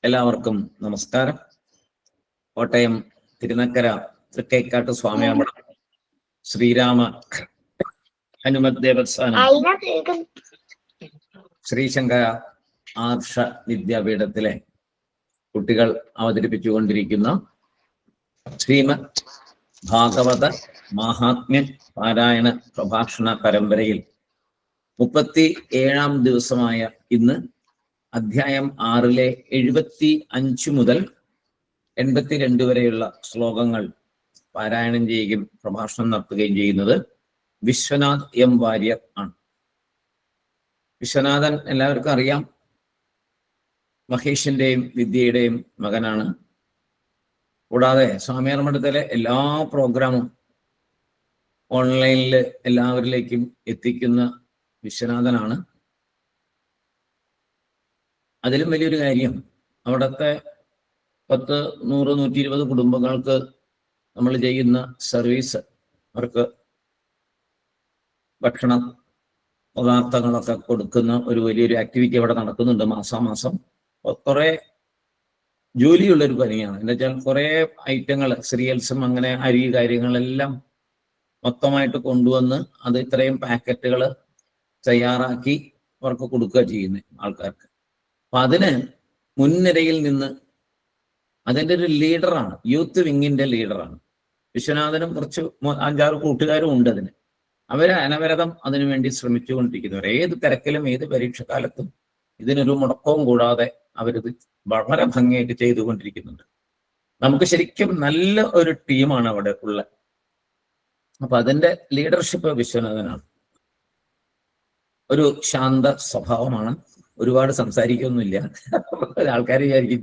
എല്ലാവർക്കും നമസ്കാരം. കോട്ടയം തിരുനക്കര തൃക്കൈക്കാട്ട് സ്വാമിയമ്പലം ശ്രീരാമ ഹനുമത് ദേവസ്ഥാനം ശ്രീശങ്കര ആർഷ വിദ്യാപീഠത്തിലെ കുട്ടികൾ അവതരിപ്പിച്ചുകൊണ്ടിരിക്കുന്ന ശ്രീമദ് ഭാഗവത മഹാത്മ്യ പാരായണ പ്രഭാഷണ പരമ്പരയിൽ 37-ാം ദിവസമായ ഇന്ന് അധ്യായം 6-ലെ 75 മുതൽ 82 വരെയുള്ള ശ്ലോകങ്ങൾ പാരായണം ചെയ്യുകയും പ്രഭാഷണം നടത്തുകയും ചെയ്യുന്നത് വിശ്വനാഥ് എം വാര്യർ ആണ്. വിശ്വനാഥൻ എല്ലാവർക്കും അറിയാം, മഹേഷിന്റെയും വിദ്യയുടെയും മകനാണ്. കൂടാതെ സ്വാമിയാർ മഠത്തിലെ എല്ലാ പ്രോഗ്രാമും ഓൺലൈനിൽ എല്ലാവരിലേക്കും എത്തിക്കുന്ന വിശ്വനാഥനാണ്. അതിലും വലിയൊരു കാര്യം, അവിടുത്തെ 10, 100, 120 കുടുംബങ്ങൾക്ക് നമ്മൾ ചെയ്യുന്ന സർവീസ്, അവർക്ക് ഭക്ഷണ പദാർത്ഥങ്ങളൊക്കെ കൊടുക്കുന്ന ഒരു വലിയൊരു ആക്ടിവിറ്റി അവിടെ നടക്കുന്നുണ്ട് മാസാമാസം. കുറെ ജോലിയുള്ളൊരു പണിയാണ്. എന്താ വെച്ചാൽ കുറെ ഐറ്റങ്ങൾ, സീരിയൽസും അങ്ങനെ അരി കാര്യങ്ങളെല്ലാം മൊത്തമായിട്ട് കൊണ്ടുവന്ന് അത് ഇത്രയും പാക്കറ്റുകൾ തയ്യാറാക്കി അവർക്ക് കൊടുക്കുക ചെയ്യുന്നത് ആൾക്കാർക്ക്. അപ്പൊ അതിന് മുൻനിരയിൽ നിന്ന് അതിൻ്റെ ഒരു ലീഡറാണ്, യൂത്ത് വിങ്ങിന്റെ ലീഡറാണ് വിശ്വനാഥനും. കുറച്ച് 5-6 കൂട്ടുകാരും ഉണ്ട് അതിന്. അവര് അനവരതം അതിനുവേണ്ടി ശ്രമിച്ചുകൊണ്ടിരിക്കുന്നവർ. ഏത് തിരക്കിലും ഏത് പരീക്ഷക്കാലത്തും ഇതിനൊരു മുടക്കവും കൂടാതെ അവരിത് വളരെ ഭംഗിയായിട്ട് ചെയ്തുകൊണ്ടിരിക്കുന്നുണ്ട്. നമുക്ക് ശരിക്കും നല്ല ഒരു ടീമാണ് അവിടെ ഉള്ള. അപ്പൊ അതിന്റെ ലീഡർഷിപ്പ് വിശ്വനാഥനാണ്. ഒരു ശാന്ത സ്വഭാവമാണ്, ഒരുപാട് സംസാരിക്കൊന്നുമില്ല. ആൾക്കാർ വിചാരിക്കും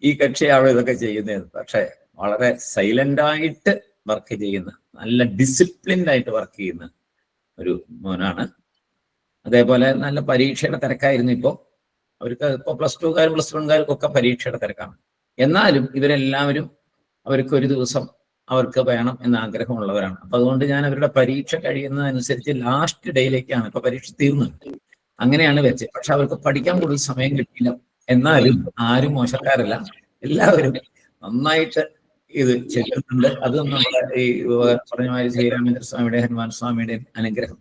ഈ കക്ഷിയാണോ ഇതൊക്കെ ചെയ്യുന്നത്. പക്ഷെ വളരെ സൈലന്റായിട്ട് വർക്ക് ചെയ്യുന്ന, നല്ല ഡിസിപ്ലിൻഡ് ആയിട്ട് വർക്ക് ചെയ്യുന്ന ഒരു മോനാണ്. അതേപോലെ നല്ല പരീക്ഷയുടെ തിരക്കായിരുന്നു. അവർക്ക് ഇപ്പോൾ +2-കാരും +1-കാർക്കൊക്കെ പരീക്ഷയുടെ തിരക്കാണ്. എന്നാലും ഇവരെല്ലാവരും അവർക്ക് ഒരു ദിവസം അവർക്ക് വേണം എന്ന ആഗ്രഹമുള്ളവരാണ്. അപ്പൊ അതുകൊണ്ട് ഞാൻ അവരുടെ പരീക്ഷ കഴിയുന്നതനുസരിച്ച് ലാസ്റ്റ് ഡേയിലേക്കാണ്, ഇപ്പൊ പരീക്ഷ തീർന്നത്, അങ്ങനെയാണ് വെച്ചത്. പക്ഷെ അവർക്ക് പഠിക്കാൻ കൂടുതൽ സമയം കിട്ടിയില്ല. എന്നാലും ആരും മോശക്കാരല്ല, എല്ലാവരും നന്നായിട്ട് ഇത് ചെല്ലുന്നുണ്ട്. അത് നമ്മുടെ ഈ പറഞ്ഞ മാതിരി ശ്രീരാമേന്ദ്ര സ്വാമിയുടെ, ഹനുമാൻ സ്വാമിയുടെ അനുഗ്രഹം.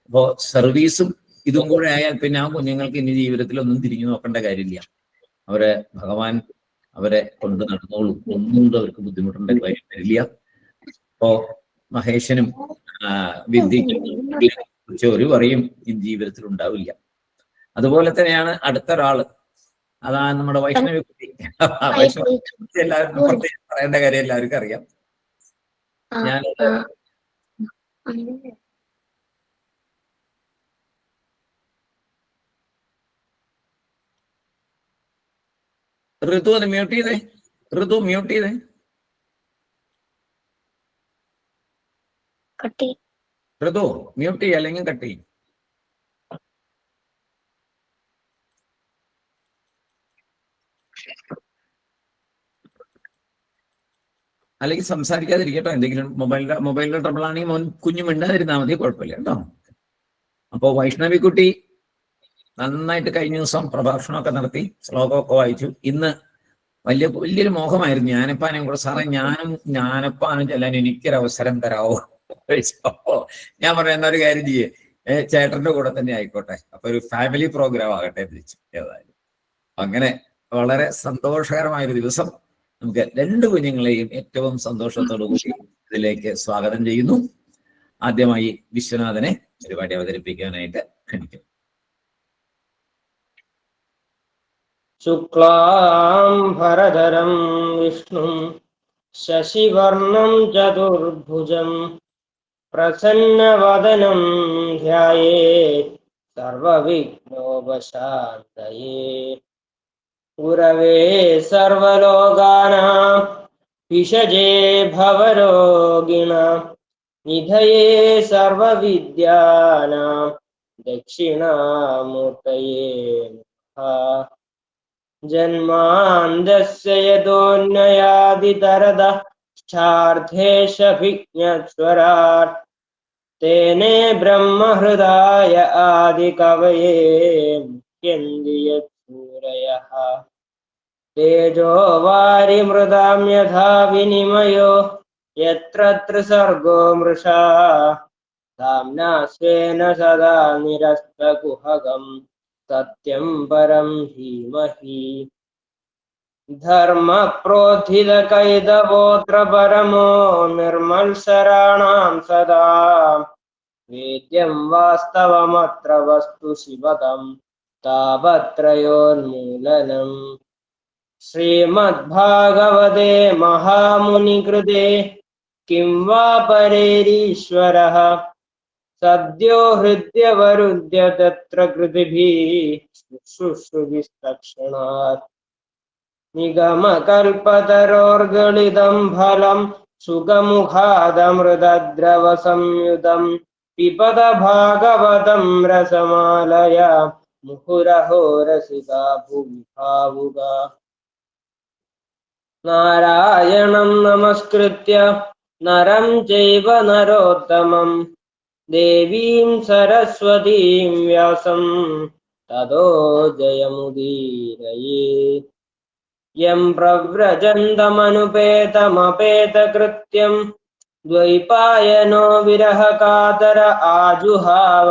അപ്പോ സർവീസും ഇതും കൂടെ ആയാൽ പിന്നെ ആ കുഞ്ഞുങ്ങൾക്ക് ഇനി ജീവിതത്തിൽ ഒന്നും തിരിഞ്ഞു നോക്കേണ്ട കാര്യമില്ല. അവരെ ഭഗവാൻ അവരെ കൊണ്ട് നടന്നോളും. ഒന്നും അവർക്ക് ബുദ്ധിമുട്ടേണ്ട കാര്യം വരില്ല. അപ്പോ മഹേഷനും വിദ്യയ്ക്കും കുറിച്ച് ഒരു പറയും ഈ ജീവിതത്തിൽ ഉണ്ടാവില്ല. അതുപോലെ തന്നെയാണ് അടുത്തൊരാള്, അതാണ് നമ്മുടെ വൈഷ്ണവി കുട്ടി. വൈഷ്ണവി കുട്ടി എല്ലാവർക്കും പ്രത്യേകം പറയേണ്ട കാര്യം എല്ലാവർക്കും അറിയാം. ഞാൻ ഋതു അത് മ്യൂട്ട് ചെയ്തേ. ഋതു മ്യൂട്ട് ചെയ്തേ. ഋതു മ്യൂട്ട് ചെയ്യ, അല്ലെങ്കിൽ കട്ട് ചെയ്യും. അല്ലെങ്കിൽ സംസാരിക്കാതിരിക്കട്ടോ. എന്തെങ്കിലും മൊബൈലിന്റെ ട്രബിൾ ആണെങ്കിൽ മോൻ കുഞ്ഞു മിണ്ടാതിരുന്നാൽ മതി, കുഴപ്പമില്ല കേട്ടോ. അപ്പോ വൈഷ്ണവി കുട്ടി നന്നായിട്ട് കഴിഞ്ഞ ദിവസം പ്രഭാഷണമൊക്കെ നടത്തി, ശ്ലോകമൊക്കെ വായിച്ചു. ഇന്ന് വലിയൊരു മോഹമായിരുന്നു ജ്ഞാനപ്പാനും കൂടെ. സാറേ, ജ്ഞാനപ്പാനും ചെല്ലാൻ എനിക്കൊരവസരം തരാവോ? ഞാൻ പറഞ്ഞ എന്നാ ഒരു കാര്യം ചെയ്യേ, ചേട്ടന്റെ കൂടെ തന്നെ ആയിക്കോട്ടെ, അപ്പൊ ഒരു ഫാമിലി പ്രോഗ്രാം ആകട്ടെ എന്ന് വെച്ചു. ഏതായാലും അങ്ങനെ വളരെ സന്തോഷകരമായൊരു ദിവസം. നമുക്ക് 2 കുഞ്ഞുങ്ങളെയും ഏറ്റവും സന്തോഷത്തോടു കൂടി ഇതിലേക്ക് സ്വാഗതം ചെയ്യുന്നു. ആദ്യമായി വിശ്വനാഥനെ പരിപാടി അവതരിപ്പിക്കാനായിട്ട് ക്ഷണിക്കുന്നു. ശുക്ലാംബരധരം വിഷ്ണും ശശിവർണം ചതുർഭുജം പ്രസന്നവദനം ധ്യായേത് സർവവിഘ്നോപശാന്തയേ. ഗുരവേ സർവലോകാനാം വിഷജേ ഭവരോഗിണാം നിധയേ സർവവിദ്യാനാം ദക്ഷിണാമൂർത്തയേ നമഃ. ജന്മാന്തസ്യ യതോന്വയാദിതരതഃ ഛാർദ്ദേശഭിജ്ഞസ്വരാട് തേനേ ബ്രഹ്മഹൃദായ ആദികവയേ മുഹ്യന്തി യത്സൂരയഃ. तेजो वारिमृदां यथा विनिमयो यत्र त्रिसर्गो मृषा धाम्ना स्वेन सदा निरस्तकुहकं सत्यं परं धीमहि धर्मप्रोत्थितकैतवोऽत्र परमो निर्मत्सराणां सदा वेद्यं वास्तवमत्र वस्तु शिवदं तापत्रयोन्मूलनम् श्रीमद्भागवते महामुनिकृते किं वा परेरीश्वरः सद्यो हृद्यवरुद्य तत्र कृतिभिः शुश्रूषिस्तक्षणात् निगमकल्पतरोर्गलितं फलं सुखमुखादमृतद्रवसंयुतं पिबत भागवतं रसमालया मुहुरहो रसिका भुवि भावुका नारायणं नमस्कृत्य नरं चैव नरोत्तमं देवीं सरस्वतीं व्यासं ततो जयमुदीरये यं प्रव्रजन्तमनुपेतमपेतकृत्यं द्वैपायनो विरहकातर आजुहाव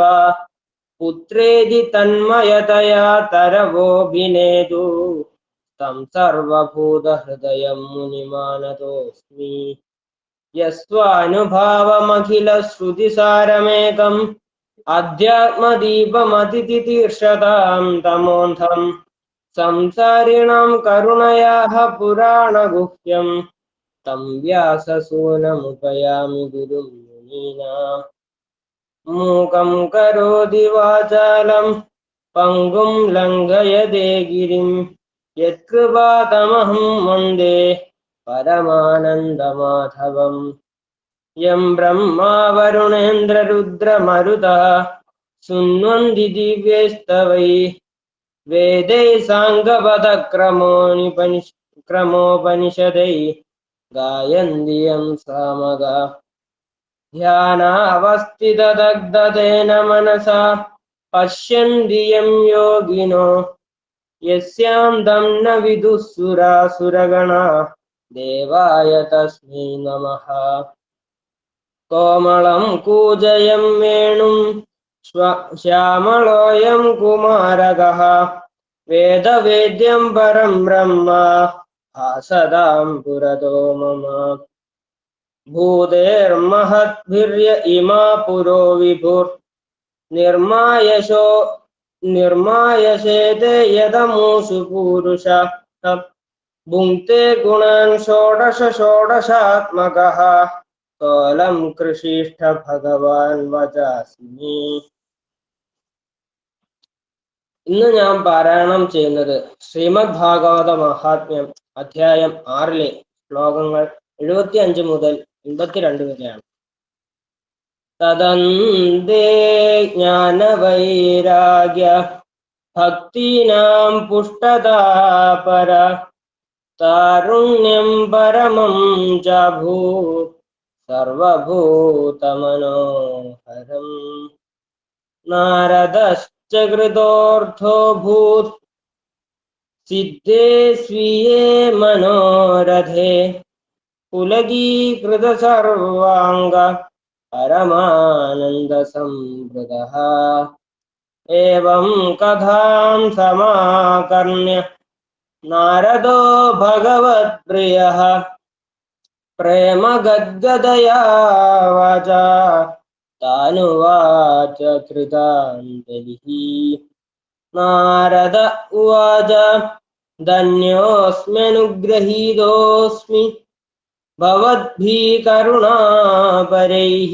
पुत्रेदि तन्मयतया तरवोऽभिनेदु तं सर्वभूतहृदयं मुनिमानतोऽस्मि यस्वानुभावमखिलश्रुतिसारमेकम् अध्यात्मदीपमतितितीर्षतां तमोऽन्धम् संसारिणां करुणयाः पुराणगुह्यं तं व्याससूनमुपयामि गुरुं मुनीनाम् मूकं करोति वाचालं पङ्गुं लङ्घयते गिरिं यत्कृपातमहं वन्दे परमानन्दमाधवम् यं ब्रह्मा वरुणेन्द्ररुद्रमरुतः सुन्वन्ति दिव्यैस्तवैः वेदैः साङ्गपदक्रमोपनिषदैः गायन्ति यं सामगा ध्यानावस्थितदग्धतेन मनसा पश्यन्ति यं योगिनो यस्यां तं न विदुः सुरासुरगणा देवाय तस्मै नमः कोमलं कूजयं वेणुं श्यामलोऽयं कुमारकः वेदवेद्यं परं ब्रह्म भासतां पुरतो मम भूतेर्महद्भिर्य इमा पुरो विभुर्निर्मायशेते यदमूषु पूरुषः भुङ्क्ते गुणान् षोडश षोडशात्मकः കോലം കൃഷിഷ്ഠ ഭഗവാൻ വചാസ്മി. ഇന്ന് ഞാൻ പാരായണം ചെയ്യുന്നത് ശ്രീമദ് ഭാഗവത മഹാത്മ്യം അധ്യായം 6 ശ്ലോകങ്ങൾ 75 മുതൽ 82 വരെയാണ്. തദന്തേ ജ്ഞാനവൈരാഗ്യ ഭക്തീനാം പുഷ്ടതാപര താരുണ്യം പരമം ച ഭൂത് സർവഭൂതമനോഹരം. നാരദശ്ച കൃതോർത്ഥോ ഭൂത് സിദ്ധേ സ്വിയേ മനോരഥേ പുലകീകൃത സർവാംഗ പരമാനന്ദ സംവൃതഃ. ഏവം കഥാം സമാകർണ്യ നാരദോ ഭഗവത്പ്രിയഃ പ്രേമ ഗദ്ഗദയാ വാചാ താനുവാച കൃതാഞ്ജലിഃ. നാരദ ഉവാച ധന്യോऽസ്മ്യനുഗ്രഹീതോऽസ്മി ഭവദ്ഭിः കരുണാപരൈः.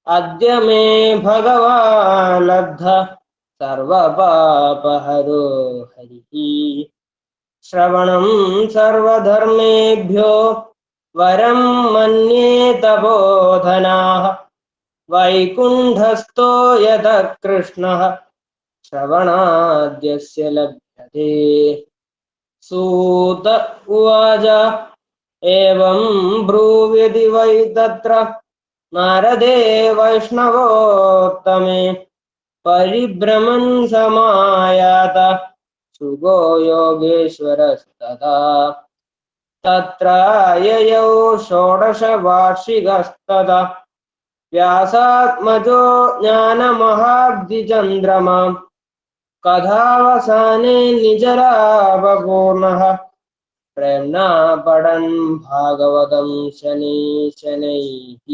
അദ്യ മേ ഭഗവാൻ ലബ്ധഃ സർവപാപഹരോ ഹരിഃ. ശ്രവണം സർവധർമ്മേഭ്യോ വരം മന്യേ തപോധനാഃ. വൈകുണ്ഠസ്ഥോ യതഃ കൃഷ്ണഃ ശ്രവണാദ്യസ്യ ലഭ്യത്തെ. സൂത ഉവാച ഏവം ബ്രൂവ്യതി വൈ തത്ര നാരദേ വൈഷ്ണവോത്തമേ പരിഭ്രമൻ സമായാത सुगो योगेश्वरस्तदा तत्र ययौ षोडशवार्षिकस्तदा व्यासात्मजो ज्ञानमहाब्धिचन्द्रमा कथावसाने निजरावपूर्णः प्रेम्णा पठन् भागवतं शनैः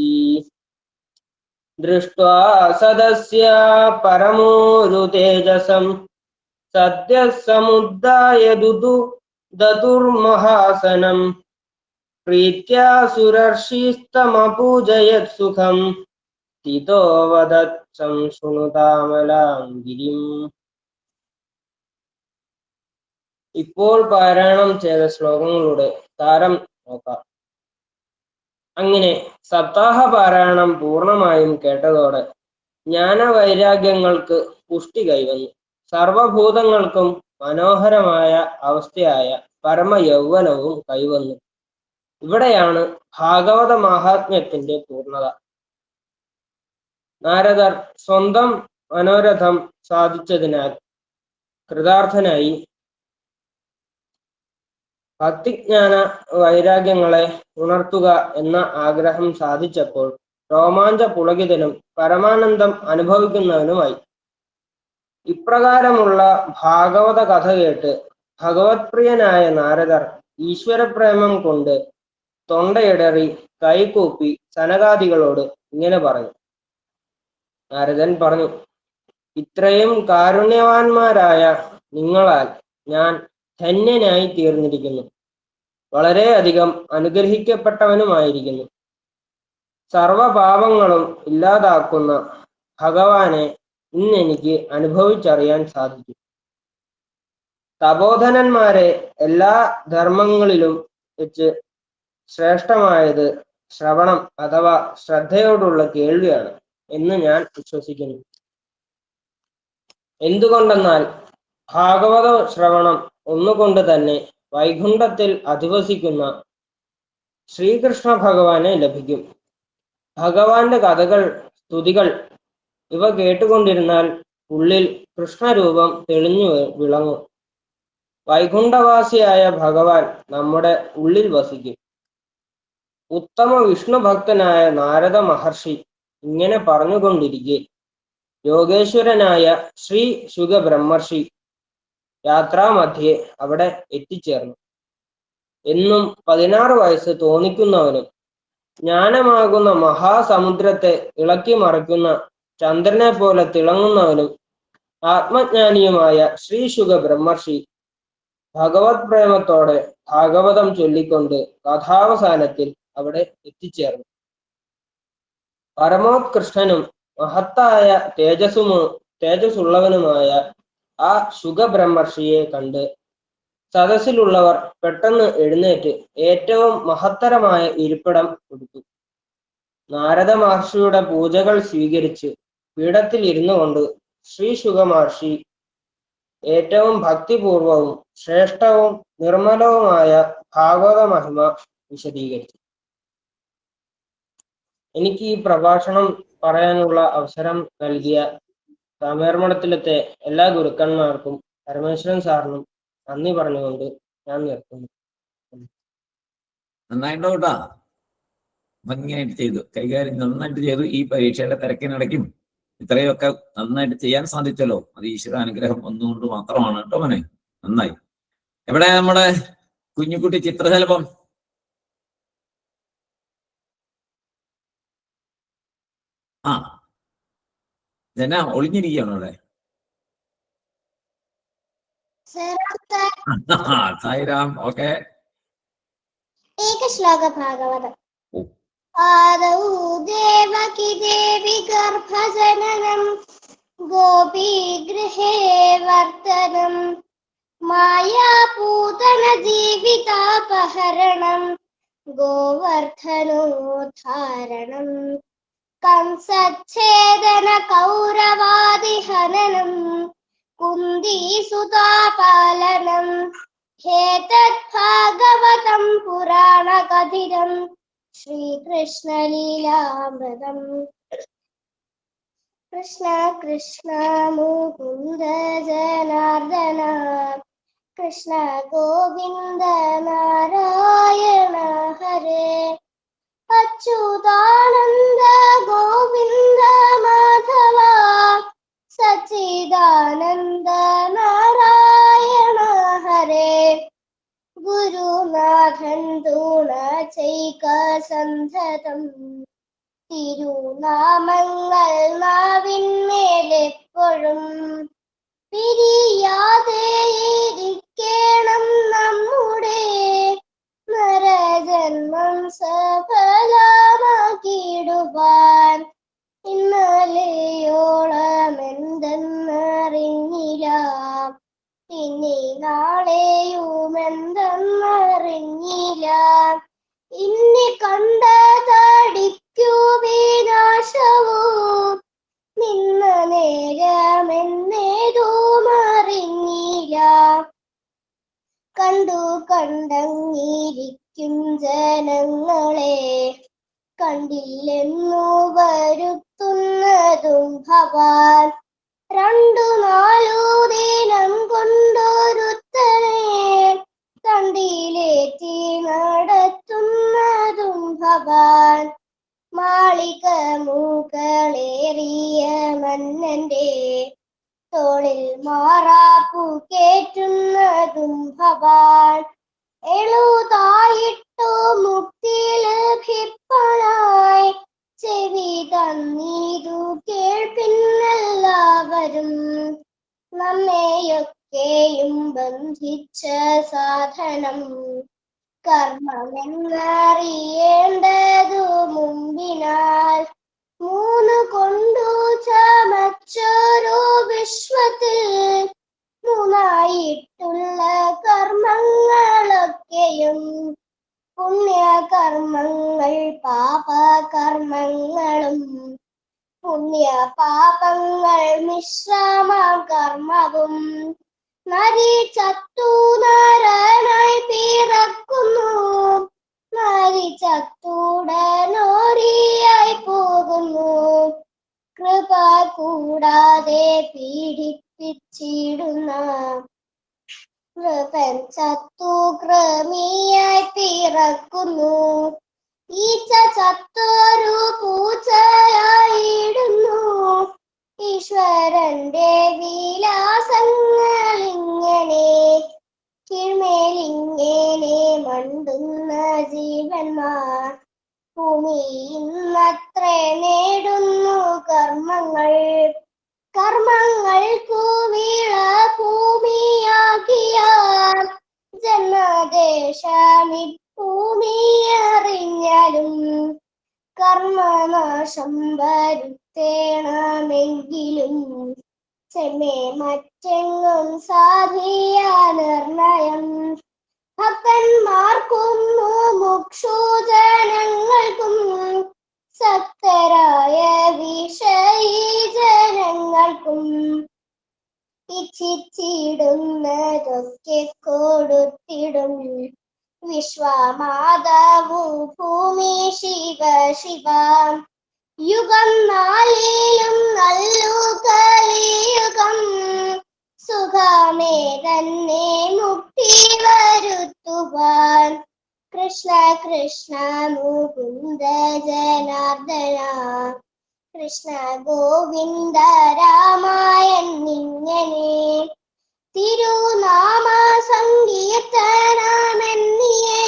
दृष्ट्वा सदस्य परमोरुतेजसं सद्यः समुद्दाय ददुर्महासनं प्रीत्या सुरर्षिस्तमपूजयत् सुखं तितो वदत्सं शृणुतामलां ഗിരിം. ഇപ്പോൾ പാരായണം ചെയ്ത ശ്ലോകങ്ങളുടെ സാരം നോക്കാം. അങ്ങനെ സപ്താഹ പാരായണം പൂർണ്ണമായും കേട്ടതോടെ ജ്ഞാനവൈരാഗ്യങ്ങൾക്ക് പുഷ്ടി കൈവന്നു. സർവഭൂതങ്ങൾക്കും മനോഹരമായ അവസ്ഥയായ പരമയൗവനവും കൈവന്നു. ഇവിടെയാണ് ഭാഗവത മാഹാത്മ്യത്തിന്റെ പൂർണ്ണത. നാരദർ സ്വന്തം മനോരഥം സാധിച്ചതിനാൽ കൃതാർത്ഥനായി. ഭക്തിജ്ഞാന വൈരാഗ്യങ്ങളെ ഉണർത്തുക എന്ന ആഗ്രഹം സാധിച്ചപ്പോൾ രോമാഞ്ച പുളകിതനും പരമാനന്ദം അനുഭവിക്കുന്നവനുമായി. ഇപ്രകാരമുള്ള ഭാഗവത കഥ കേട്ട് ഭഗവത്പ്രിയനായ നാരദർ ഈശ്വരപ്രേമം കൊണ്ട് തൊണ്ടയിടറി കൈകൂപ്പി സനകാദികളോട് ഇങ്ങനെ പറഞ്ഞു. നാരദൻ പറഞ്ഞു, ഇത്രയും കാരുണ്യവാന്മാരായ നിങ്ങളാൽ ഞാൻ ധന്യനായി തീർന്നിരിക്കുന്നു. വളരെയധികം അനുഗ്രഹിക്കപ്പെട്ടവനുമായിരിക്കുന്നു. സർവപാപങ്ങളും ഇല്ലാതാക്കുന്ന ഭഗവാനെ ഇന്നെനിക്ക് അനുഭവിച്ചറിയാൻ സാധിക്കും. തപോധനന്മാരെ എല്ലാ ധർമ്മങ്ങളിലും വെച്ച് ശ്രേഷ്ഠമായത് ശ്രവണം അഥവാ ശ്രദ്ധയോടുള്ള കേൾവിയാണ് എന്ന് ഞാൻ വിശ്വസിക്കുന്നു. എന്തുകൊണ്ടെന്നാൽ ഭാഗവത ശ്രവണം ഒന്നുകൊണ്ട് തന്നെ വൈകുണ്ഠത്തിൽ അധിവസിക്കുന്ന ശ്രീകൃഷ്ണ ഭഗവാനെ ലഭിക്കും. ഭഗവാന്റെ കഥകൾ, സ്തുതികൾ ഇവ കേട്ടുകൊണ്ടിരുന്നാൽ ഉള്ളിൽ കൃഷ്ണരൂപം തെളിഞ്ഞു വിളങ്ങും. വൈകുണ്ഠവാസിയായ ഭഗവാൻ നമ്മുടെ ഉള്ളിൽ വസിക്കും. ഉത്തമ വിഷ്ണു ഭക്തനായ നാരദ മഹർഷി ഇങ്ങനെ പറഞ്ഞുകൊണ്ടിരിക്കെ യോഗേശ്വരനായ ശ്രീ ശുക ബ്രഹ്മർഷി യാത്രാമധ്യേ അവിടെ എത്തിച്ചേർന്നു. എന്നും 16 വയസ്സ് തോന്നിക്കുന്നവനും ജ്ഞാനമാകുന്ന മഹാസമുദ്രത്തെ ഇളക്കി മറിക്കുന്ന ചന്ദ്രനെ പോലെ തിളങ്ങുന്നവനും ആത്മജ്ഞാനിയുമായ ശ്രീ ശുക ബ്രഹ്മർഷി ഭഗവത് പ്രേമത്തോടെ ഭാഗവതം ചൊല്ലിക്കൊണ്ട് കഥാവസാനത്തിൽ അവിടെ എത്തിച്ചേർന്നു. പരമോത്കൃഷ്ടനും മഹത്തായ തേജസ്സുള്ളവനുമായ ആ ശുഗബ്രഹ്മർഷിയെ കണ്ട് സദസ്സിലുള്ളവർ പെട്ടെന്ന് എഴുന്നേറ്റ് ഏറ്റവും മഹത്തരമായ ഇരിപ്പിടം കൊടുത്തു. നാരദ മഹർഷിയുടെ പൂജകൾ സ്വീകരിച്ച് പീഠത്തിൽ ഇരുന്നു കൊണ്ട് ശ്രീ ശുഗ മഹർഷി ഏറ്റവും ഭക്തിപൂർവവും ശ്രേഷ്ഠവും നിർമ്മലവുമായ ഭാഗവത മഹിമ വിശദീകരിച്ചു. എനിക്ക് ഈ പ്രഭാഷണം പറയാനുള്ള അവസരം നൽകിയ രാമേർമഠത്തിലത്തെ എല്ലാ ഗുരുക്കന്മാർക്കും പരമേശ്വരൻ സാറിനും നന്ദി പറഞ്ഞുകൊണ്ട് ഞാൻ നിർത്തുന്നു. നന്നായിട്ടോ കേട്ടാ, ഭംഗിയായിട്ട് ചെയ്തു, കൈകാര്യം നന്നായിട്ട് ചെയ്തു. ഈ പരീക്ഷയുടെ തിരക്കിനിടയ്ക്കും ഇത്രയൊക്കെ നന്നായിട്ട് ചെയ്യാൻ സാധിച്ചല്ലോ, അത് ഈശ്വരാനുഗ്രഹം ഒന്നുകൊണ്ട് മാത്രമാണ് കേട്ടോ മോനെ. നന്നായി. എവിടെ നമ്മുടെ കുഞ്ഞുകുട്ടി ചിത്രശലഭം? ആ, ജന ഒളിഞ്ഞിരിക്കുകയാണോ അവിടെ? സായിരാം. ഓക്കെ. ഏകശ്ലോക ഭാഗവതം. ആദൗ ദേവകി ദേവി ഗർഭജനനം ഗോപീഗൃഹേ വർത്തനം മായാപൂതന ജീവിതാപഹരണം ഗോവർദ്ധനോദ്ധാരണം കംസച്ഛേദന കൗരവാദിഹനനം കുന്ദീസുതാപാലനം ഹേതത് ഭാഗവതം പുരാണകഥിരം ശ്രീകൃഷ്ണലീലാമൃതം. കൃഷ്ണ കൃഷ്ണ മുകുന്ദ ജനാർദ്ദന കൃഷ്ണ ഗോവിന്ദ നാരായണ ഹരേ അച്യുതാനന്ദ ഗോവിന്ദ മാധവ സച്ചിദാനന്ദ നാരായണ ഹരേ ഗുരുനാഥൻ തുണ ചെയ്ക സന്തതം തിരുനാമങ്ങൾ നാവിന്മേലെപ്പോഴും പിരിയാതെ ഇരിക്കണം നമ്മുടെ നരജന്മം സഫലമാക്കിടുവാൻ ഇന്നലെയോളം എന്തെന്നറിഞ്ഞില്ല ഇനി നാളെയും എന്തെന്നറിഞ്ഞില്ല ഇനി കണ്ടതടിക്കൂ വിനാശവും നിന്ന നേരമെന്നേതും അറിഞ്ഞില്ല കണ്ടു കണ്ടങ്ങിരിക്കും ജനങ്ങളെ കണ്ടില്ലെന്നു വരുത്തുന്നതും ഭവാൻ 2-4 ദിനം കൊണ്ടൊരുത്തനെ തണ്ടിലേറ്റി നടത്തുന്നതും ഭവാൻ മാളിക മുകളേറിയ മന്നന്റെ തോളിൽ മാറാപ്പു കേറ്റുന്നതും ഭവാൻ എളുതായിട്ടു മുക്തി ലഭിപ്പാനായി ചെവി തന്നീതു കേൾപ്പിന്നെല്ലാവരും നമ്മെയൊക്കെയും ബന്ധിച്ച സാധനം കർമ്മമെന്നറിയേണ്ടതു മുമ്പിനാൽ 3 കൊണ്ടു ചമച്ചൊരു വിശ്വത്തിൽ 3ആയിട്ടുള്ള കർമ്മങ്ങളൊക്കെയും പുണ്യകർമ്മങ്ങൾ പാപകർമ്മങ്ങളും പുണ്യ പാപങ്ങൾ മിശ്രമാം കർമ്മവും നരി ചത്തു നരനായി പിറക്കുന്നു നരി ചത്തുടനോരിയായി പോകുന്നു കൃപ കൂടാതെ പീഡിപ്പിച്ചിടുന്ന കൃപൻ ചത്തു കൃമിയായി പിറക്കുന്നു ഈച്ച ചത്തൊരു പൂച്ചയായിടുന്നു ഈശ്വരന്റെ വിലാസങ്ങൾ ഇങ്ങനെ കീഴ്മേലിങ്ങനെ മണ്ടുന്ന ജീവന്മാർ ഭൂമി ഇന്നത്രേ നേടുന്നു കർമ്മങ്ങൾക്കു വിള ഭൂമിയാക്കിയാൽ ജന്മദേശമി ഭൂമി അറിഞ്ഞാലും കർമ്മനാശം വരുത്തേണമെങ്കിലും ചെമ്മേ മറ്റെങ്ങും സാധിയ നിർണയം ഭക്തന്മാർക്കും മുക്ഷുജനങ്ങൾക്കും സക്തരായ വിഷയീ ജനങ്ങൾക്കും ഇച്ഛിച്ചിടുന്നതൊക്കെ കൊടുത്തിടും വിശ്വമാതാവു ഭൂമി ശിവ ശിവ യുഗം 4 നല്ലു കലിയുഗം സുഖമേ തന്നെ മുക്തി വരുത്തുവാൻ കൃഷ്ണ കൃഷ്ണ മുകുന്ദ ജനാർദ്ദന കൃഷ്ണ ഗോവിന്ദ രാമായണിങ്ങനെ തിരുനാമ സങ്കീർത്തനമെന്നിയേ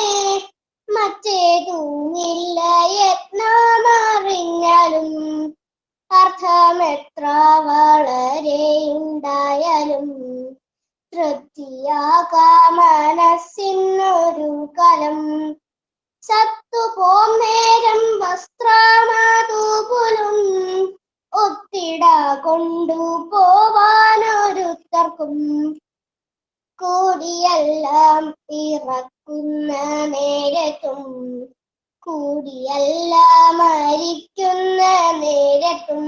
മറ്റേതുമില്ല യത്നമറിഞ്ഞാലും അർത്ഥമെത്ര വളരെയുണ്ടായാലും തൃപ്തിയാകാം മനസ്സിനൊരു കലം ചത്തുപോം നേരം വസ്ത്രമതുപോലും ഒത്തിട കൊണ്ടുപോവാനൊരുത്തർക്കും കൂടിയെല്ലാം പിറക്കുന്ന നേരത്തും കൂടിയെല്ലാം മരിക്കുന്ന നേരത്തും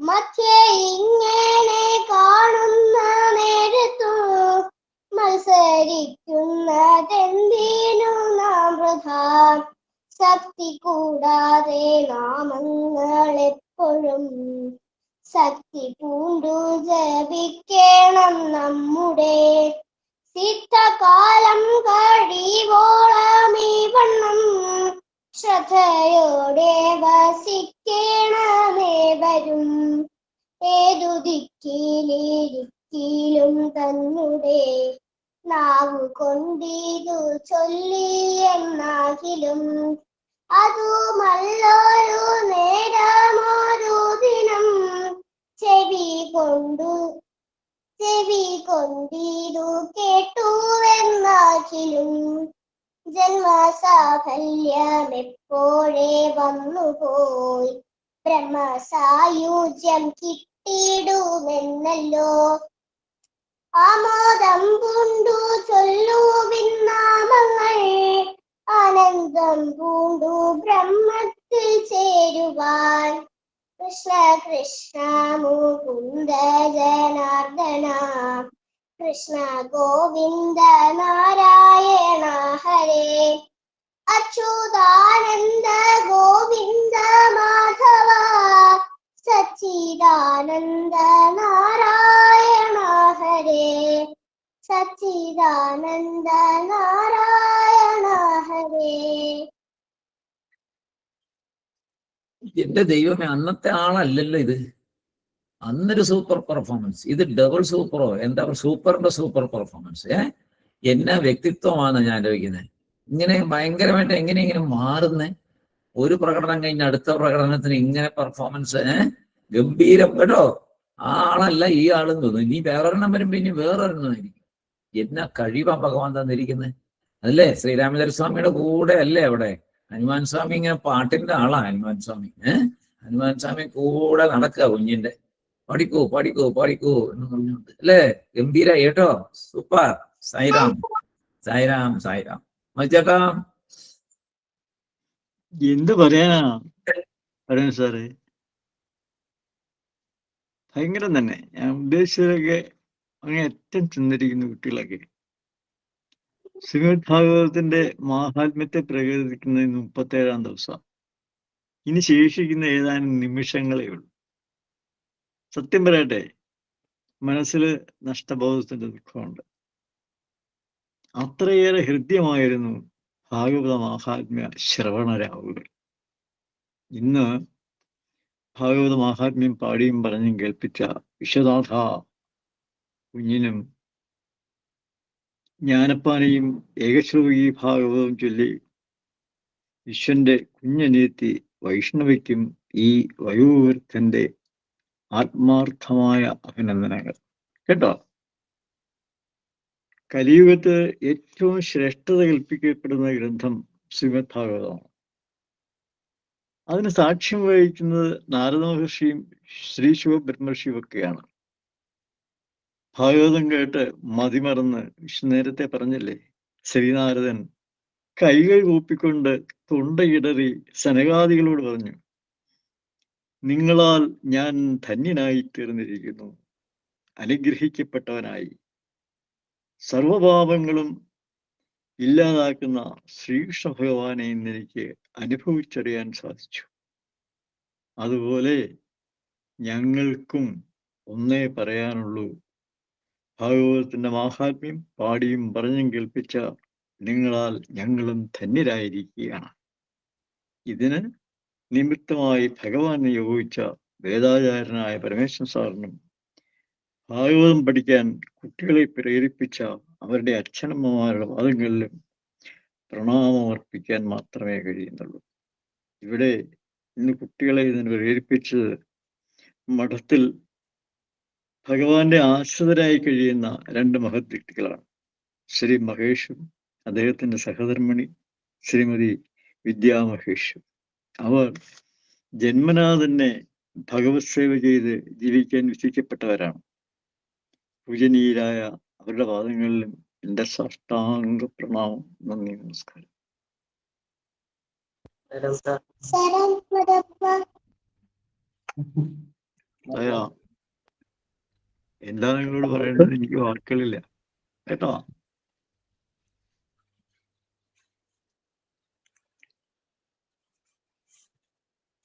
മധ്യേ ഇങ്ങനെ കാണുന്ന നേരത്തു മത്സരിക്കുന്നതെന്തിനു നാം വൃഥാ ശക്തി കൂടാതെ നാമങ്ങൾ എപ്പോഴും ശക്തി പൂണ്ടു ജപിക്കണം നമ്മുടെ സിദ്ധകാലം കഴിവോളമീ വണ്ണം ശ്രദ്ധയോടെ വസിക്കണമേ വരും. ഏതു ദിക്കിലിരിക്കിലും തന്നെ നാവു കൊണ്ടിതു ചൊല്ലിയെന്നാകിലും അതുമല്ലൊരു നേരമൊരു ദിനം ചെവി കൊണ്ടിതു കേട്ടുവെന്നാകിലും ജന്മസാഫല്യമെപ്പോഴേ വന്നുപോയി ബ്രഹ്മസായുജ്യം കിട്ടിയിടുമെന്നല്ലോ. ആമോദം പൂണ്ടു ചൊല്ലുവിൻ നാമങ്ങൾ ആനന്ദം പൂണ്ടു ബ്രഹ്മത്തിൽ ചേരുവാൻ. കൃഷ്ണ കൃഷ്ണ മുകുന്ദ ജനാർദ്ദന കൃഷ്ണ ഗോവിന്ദ നാരായണ ഹരേ. അച്യുതാനന്ദ ഗോവിന്ദ മാധവ സച്ചിദാനന്ദ നാരായണ ഹരേ. സച്ചിദാനന്ദ നാരായണ ഹരേ. എന്റെ ദൈവമേ, അന്നത്തെ ആളല്ലല്ലോ ഇത്. അന്നൊരു സൂപ്പർ പെർഫോമൻസ്, ഇത് ഡബിൾ സൂപ്പറോ എന്താ സൂപ്പറിന്റെ സൂപ്പർ പെർഫോമൻസ്. എന്നാ വ്യക്തിത്വമാണ് ഞാൻ ആലോചിക്കുന്നത്. ഇങ്ങനെ ഭയങ്കരമായിട്ട് എങ്ങനെ മാറുന്നേ. ഒരു പ്രകടനം കഴിഞ്ഞ അടുത്ത പ്രകടനത്തിന് ഇങ്ങനെ പെർഫോമൻസ് ഗംഭീരം കേട്ടോ. ആ ആളല്ല ഈ ആളെന്ന് തോന്നുന്നു. ഇനി വേറൊരെണ്ണം വരുമ്പോ ഇനി വേറൊരെണ്ണമായിരിക്കും. എന്നാ കഴിവാ ഭഗവാൻ തന്നിരിക്കുന്നത് അതല്ലേ. ശ്രീരാമചന്ദ്രസ്വാമിയുടെ കൂടെ അല്ലേ അവിടെ ഹനുമാൻ സ്വാമി. ഇങ്ങനെ പാട്ടിന്റെ ആളാ ഹനുമാൻ സ്വാമി. ഹനുമാൻ സ്വാമി കൂടെ നടക്കുക കുഞ്ഞിന്റെ. പഠിക്കൂ പഠിക്കൂ പഠിക്കൂ എന്ന് പറഞ്ഞുകൊണ്ട് അല്ലേ. ഗംഭീരായി കേട്ടോ. സൂപ്പർ. സായിരാം സായിരാം സായിരാം. മതിച്ചേട്ടാ എന്ത് പറയാനാ പറയാൻ സാറേ, ഭയങ്കരം തന്നെ. ഞാൻ ഉദ്ദേശിച്ചതൊക്കെ അങ്ങനെ ഏറ്റവും ചെന്നിരിക്കുന്ന കുട്ടികളൊക്കെ. ശ്രീമദ് ഭാഗവതത്തിന്റെ മാഹാത്മ്യത്തെ പ്രകീർത്തിക്കുന്നതിന് 37-ാം ദിവസം. ഇനി ശേഷിക്കുന്ന ഏതാനും നിമിഷങ്ങളേ ഉള്ളൂ. സത്യം പറയട്ടെ, മനസ്സിൽ നഷ്ടബോധത്തിന്റെ ദുഃഖമുണ്ട്. അത്രയേറെ ഹൃദ്യമായിരുന്നു ഭാഗവത മാഹാത്മ്യ ശ്രവണരാവുകൾ. ഇന്ന് ഭാഗവത മാഹാത്മ്യം പാടിയും പറഞ്ഞും കേൾപ്പിച്ച വിശ്വനാഥ കുഞ്ഞിനും ജ്ഞാനപ്പാനെയും ഏകശ്ലോകി ഭാഗവതം ചൊല്ലി വിശ്വന്റെ കുഞ്ഞനിയത്തി വൈഷ്ണവിക്കും ഈ വയോവൃദ്ധന്റെ ആത്മാർത്ഥമായ അഭിനന്ദനങ്ങൾ കേട്ടോ. കലിയുഗത്ത് ഏറ്റവും ശ്രേഷ്ഠത കൽപ്പിക്കപ്പെടുന്ന ഗ്രന്ഥം ശ്രീമദ് ഭാഗവതമാണ്. അതിന് സാക്ഷ്യം വഹിക്കുന്നത് നാരദ മഹർഷിയും ശ്രീ ശിവബ്രഹ്മർഷിയും ഒക്കെയാണ്. ഭാഗവതം കേട്ട് മതിമറന്ന് നേരത്തെ പറഞ്ഞില്ലേ, ശ്രീനാരദൻ കൈകൾ കൂപ്പിക്കൊണ്ട് തൊണ്ടയിടറി സനകാദികളോട് പറഞ്ഞു, നിങ്ങളാൽ ഞാൻ ധന്യനായി തീർന്നിരിക്കുന്നു, അനുഗ്രഹിക്കപ്പെട്ടവനായി. സർവപാപങ്ങളും ഇല്ലാതാക്കുന്ന ശ്രീകൃഷ്ണ ഭഗവാനെ ഇന്നെനിക്ക് അനുഭവിച്ചറിയാൻ സാധിച്ചു. അതുപോലെ ഞങ്ങൾക്കും ഒന്നേ പറയാനുള്ളൂ, ഭാഗവതത്തിന്റെ മാഹാത്മ്യം പാടിയും പറഞ്ഞും കേൾപ്പിച്ച നിങ്ങളാൽ ഞങ്ങളും ധന്യരായിരിക്കുകയാണ്. ഇതിന് നിമിത്തമായി ഭഗവാൻ നിയോഗിച്ച വേദാചാര്യനായ പരമേശ്വരൻ സാറിനും ഭാഗവതം പഠിക്കാൻ കുട്ടികളെ പ്രേരിപ്പിച്ച അവരുടെ അച്ഛനമ്മമാരുടെ പാദങ്ങളിലും പ്രണാമം അർപ്പിക്കാൻ മാത്രമേ കഴിയുന്നുള്ളൂ. ഇവിടെ ഇന്ന് കുട്ടികളെ ഇതിന് പ്രേരിപ്പിച്ചത് മഠത്തിൽ ഭഗവാന്റെ ആശ്രിതരായി കഴിയുന്ന 2 മഹത് വ്യക്തികളാണ്. ശ്രീ മഹേഷും അദ്ദേഹത്തിന്റെ സഹധർമ്മിണി ശ്രീമതി വിദ്യാ മഹേഷും. അവർ ജന്മനാ തന്നെ ഭഗവത് സേവ ചെയ്ത് ജീവിക്കാൻ വിധിക്കപ്പെട്ടവരാണ്. പൂജനീയരായ അവരുടെ പാദങ്ങളിലും എൻ്റെ സാഷ്ടാംഗ പ്രണാമം. നന്ദി, നമസ്കാരം. എന്താണ് നിങ്ങളോട് പറയേണ്ടത്? എനിക്ക് വാക്കുകളില്ല കേട്ടോ.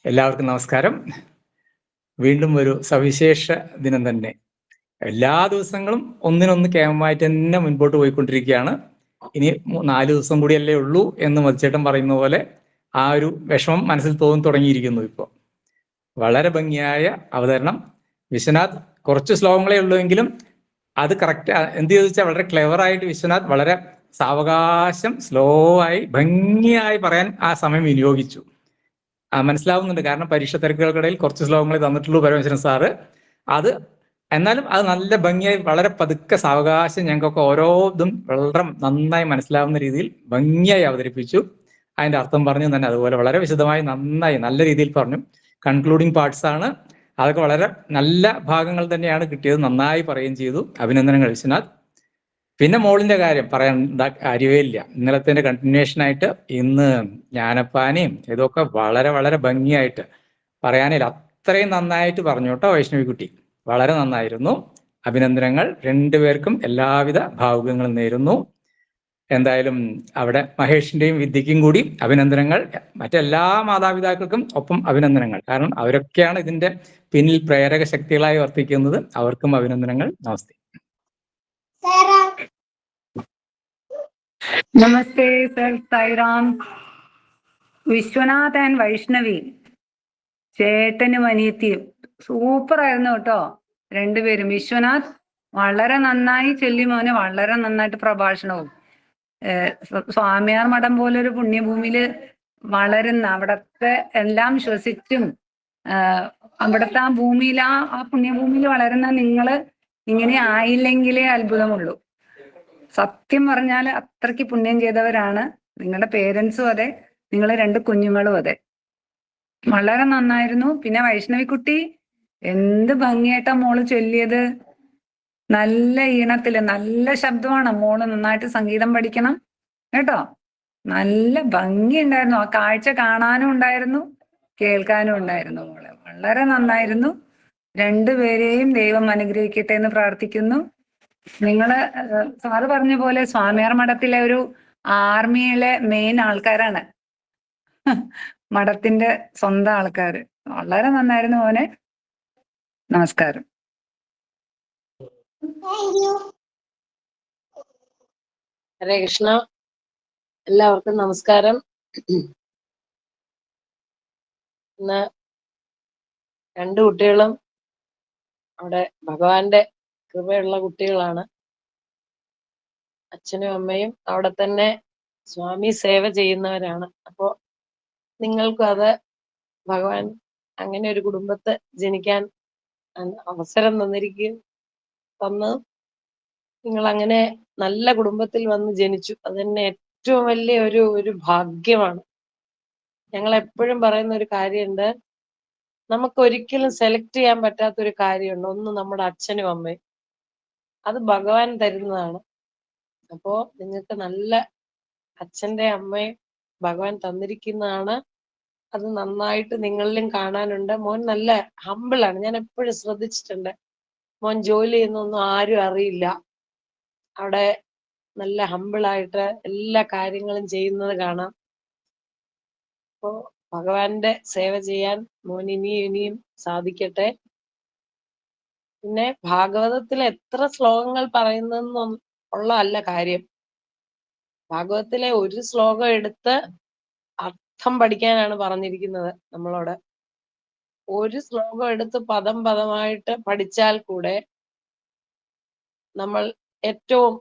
എല്ലാവർക്കും നമസ്കാരം. വീണ്ടും ഒരു സവിശേഷ ദിനം തന്നെ എല്ലാ ദിവസങ്ങളും ഒന്നിനൊന്ന് കേമമായിട്ട് തന്നെ മുൻപോട്ട് പോയിക്കൊണ്ടിരിക്കുകയാണ്. ഇനി 4 ദിവസം കൂടിയല്ലേ ഉള്ളൂ എന്ന് മതിച്ചേട്ടൻ പറയുന്ന പോലെ ആ ഒരു വിഷമം മനസ്സിൽ തോന്നി തുടങ്ങിയിരിക്കുന്നു. ഇപ്പോൾ വളരെ ഭംഗിയായ അവതരണം. വിശ്വനാഥ് കുറച്ച് ശ്ലോകങ്ങളേ ഉള്ളൂ എങ്കിലും അത് കറക്റ്റ് എന്ത് ചോദിച്ചാൽ വളരെ ക്ലെവർ ആയിട്ട് വിശ്വനാഥ് വളരെ സാവകാശം സ്ലോ ആയി ഭംഗിയായി പറയാൻ ആ സമയം വിനിയോഗിച്ചു. മനസ്സിലാവുന്നുണ്ട്, കാരണം പരീക്ഷ തിരക്കുകൾക്കിടയിൽ കുറച്ച് ശ്ലോകങ്ങളെ തന്നിട്ടുള്ളൂ പരമേശ്വരൻ സാറ്. അത് എന്നാലും അത് നല്ല ഭംഗിയായി വളരെ പതുക്കെ സാവകാശം ഞങ്ങൾക്കൊക്കെ ഓരോ ഇതും വളരെ നന്നായി മനസ്സിലാവുന്ന രീതിയിൽ ഭംഗിയായി അവതരിപ്പിച്ചു. അതിന്റെ അർത്ഥം പറഞ്ഞു തന്നെ അതുപോലെ വളരെ വിശദമായി നന്നായി നല്ല രീതിയിൽ പറഞ്ഞു. കൺക്ലൂഡിങ് പാർട്സ് ആണ് അതൊക്കെ, വളരെ നല്ല ഭാഗങ്ങൾ തന്നെയാണ് കിട്ടിയത്. നന്നായി പറയുകയും ചെയ്തു. അഭിനന്ദനങ്ങൾ വിശ്വനാഥ്. പിന്നെ മോളിന്റെ കാര്യം പറയാൻ കാര്യമേ ഇല്ല. ഇന്നലത്തെ കണ്ടിന്യൂഷൻ ആയിട്ട് ഇന്ന് ജ്ഞാനപ്പാനെയും ഇതൊക്കെ വളരെ വളരെ ഭംഗിയായിട്ട് പറയാനില്ല, അത്രയും നന്നായിട്ട് പറഞ്ഞു കേട്ടോ വൈഷ്ണവിക്കുട്ടി. വളരെ നന്നായിരുന്നു. അഭിനന്ദനങ്ങൾ രണ്ടുപേർക്കും. എല്ലാവിധ ഭാവുകങ്ങളും നേരുന്നു. എന്തായാലും അവിടെ മഹേഷിന്റെയും വിദ്യയ്ക്കും കൂടി അഭിനന്ദനങ്ങൾ. മറ്റെല്ലാ മാതാപിതാക്കൾക്കും ഒപ്പം അഭിനന്ദനങ്ങൾ. കാരണം അവരൊക്കെയാണ് ഇതിന്റെ പിന്നിൽ പ്രേരക ശക്തികളായി വർത്തിക്കുന്നത്. അവർക്കും അഭിനന്ദനങ്ങൾ. നമസ്തേ. നമസ്തേ സർ. സായിറാം. വിശ്വനാഥ് ആൻഡ് വൈഷ്ണവി, ചേട്ടനും അനിയത്തിയും സൂപ്പർ ആയിരുന്നു കേട്ടോ രണ്ടുപേരും. വിശ്വനാഥ് വളരെ നന്നായി ചൊല്ലി, മോനെ വളരെ നന്നായിട്ട് പ്രഭാഷണവും. സ്വാമിയാർ മഠം പോലൊരു പുണ്യഭൂമിയില് വളരുന്ന, അവിടത്തെ എല്ലാം ശ്വസിച്ചും അവിടുത്തെ ആ ഭൂമിയിൽ ആ പുണ്യഭൂമിയിൽ വളരുന്ന നിങ്ങള് ഇങ്ങനെ ആയില്ലെങ്കിലേ അത്ഭുതമുള്ളൂ. സത്യം പറഞ്ഞാൽ അത്രയ്ക്ക് പുണ്യം ചെയ്തവരാണ് നിങ്ങളുടെ പേരൻസും അതെ, നിങ്ങൾ 2 കുഞ്ഞുങ്ങളും അതെ. വളരെ നന്നായിരുന്നു. പിന്നെ വൈഷ്ണവിക്കുട്ടി എന്ത് ഭംഗിയായിട്ടാ മോള് ചൊല്ലിയത്. നല്ല ഈണത്തില്, നല്ല ശബ്ദമാണ്. മോള് നന്നായിട്ട് സംഗീതം പഠിക്കണം കേട്ടോ. നല്ല ഭംഗി ഉണ്ടായിരുന്നു. ആ കാഴ്ച കാണാനും ഉണ്ടായിരുന്നു, കേൾക്കാനും ഉണ്ടായിരുന്നു. മോള് വളരെ നന്നായിരുന്നു. രണ്ടുപേരെയും ദൈവം അനുഗ്രഹിക്കട്ടെ എന്ന് പ്രാർത്ഥിക്കുന്നു. നിങ്ങള് സാറ് പറഞ്ഞ പോലെ സ്വാമിയാർ മഠത്തിലെ ഒരു ആർമിയിലെ മെയിൻ ആൾക്കാരാണ്, മഠത്തിന്റെ സ്വന്തം ആൾക്കാര്. വളരെ നന്നായിരുന്നു മോനെ. നമസ്കാരം. ഹരേ കൃഷ്ണ. എല്ലാവർക്കും നമസ്കാരം. ഇന്ന് 2 കുട്ടികളും അവിടെ ഭഗവാന്റെ കൃപയുള്ള കുട്ടികളാണ്. അച്ഛനും അമ്മയും അവിടെ തന്നെ സ്വാമി സേവ ചെയ്യുന്നവരാണ്. അപ്പോ നിങ്ങൾക്കും അത് ഭഗവാൻ അങ്ങനെ ഒരു കുടുംബത്തെ ജനിക്കാൻ അവസരം തന്ന് നിങ്ങൾ അങ്ങനെ നല്ല കുടുംബത്തിൽ വന്ന് ജനിച്ചു. അത് തന്നെ ഏറ്റവും വലിയ ഒരു ഭാഗ്യമാണ്. ഞങ്ങൾ എപ്പോഴും പറയുന്ന ഒരു കാര്യമുണ്ട്, നമുക്ക് ഒരിക്കലും സെലക്ട് ചെയ്യാൻ പറ്റാത്തൊരു കാര്യമുണ്ട്. ഒന്ന് നമ്മുടെ അച്ഛനും അമ്മയും. അത് ഭഗവാൻ തരുന്നതാണ്. അപ്പോ നിങ്ങൾക്ക് നല്ല അച്ഛന്റെ അമ്മയും ഭഗവാൻ തന്നിരിക്കുന്നതാണ്. അത് നന്നായിട്ട് നിങ്ങളിലും കാണാനുണ്ട്. മോൻ നല്ല ഹമ്പിളാണ്. ഞാൻ എപ്പോഴും ശ്രദ്ധിച്ചിട്ടുണ്ട്, മോൻ ജോലി ചെയ്യുന്നൊന്നും ആരും അറിയില്ല. അവിടെ നല്ല ഹമ്പിളായിട്ട് എല്ലാ കാര്യങ്ങളും ചെയ്യുന്നത് കാണാം. അപ്പോ ഭഗവാന്റെ സേവ ചെയ്യാൻ മോൻ ഇനിയും സാധിക്കട്ടെ. പിന്നെ ഭാഗവതത്തിൽ എത്ര ശ്ലോകങ്ങൾ പറയുന്നതെന്നും ഉള്ളതല്ല കാര്യം. ഭാഗവതത്തിലെ ഒരു ശ്ലോകം എടുത്ത് അർത്ഥം പഠിക്കാനാണ് പറഞ്ഞിരിക്കുന്നത് നമ്മളോട്. ഒരു ശ്ലോകം എടുത്ത് പദം പദമായിട്ട് പഠിച്ചാൽ കൂടെ നമ്മൾ ഏറ്റവും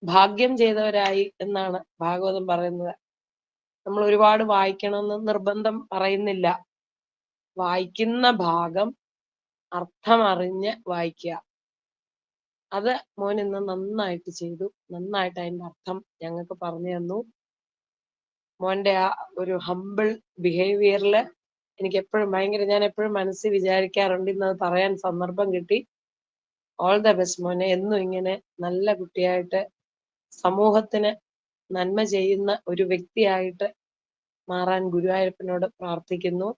ഭാഗ്യം ചെയ്തവരായി എന്നാണ് ഭാഗവതം പറയുന്നത്. നമ്മൾ ഒരുപാട് വായിക്കണമെന്ന് നിർബന്ധം പറയുന്നില്ല. വായിക്കുന്ന ഭാഗം അർത്ഥമറിഞ്ഞ് വായിക്കുക. അത് മോൻ ഇന്ന് നന്നായിട്ട് ചെയ്തു. നന്നായിട്ട് അതിന്റെ അർത്ഥം ഞങ്ങൾക്ക് പറഞ്ഞു തന്നു. മോന്റെ ആ ഒരു ഹമ്പിൾ ബിഹേവിയറില് എനിക്ക് എപ്പോഴും ഞാൻ എപ്പോഴും മനസ്സിൽ വിചാരിക്കാറുണ്ട്, ഇന്നത് പറയാൻ സന്ദർഭം കിട്ടി. ഓൾ ദ ബെസ്റ്റ് മോനെ. എന്നും ഇങ്ങനെ നല്ല കുട്ടിയായിട്ട് സമൂഹത്തിന് നന്മ ചെയ്യുന്ന ഒരു വ്യക്തിയായിട്ട് മാറാൻ ഗുരുവായൂരപ്പനോട് പ്രാർത്ഥിക്കുന്നു.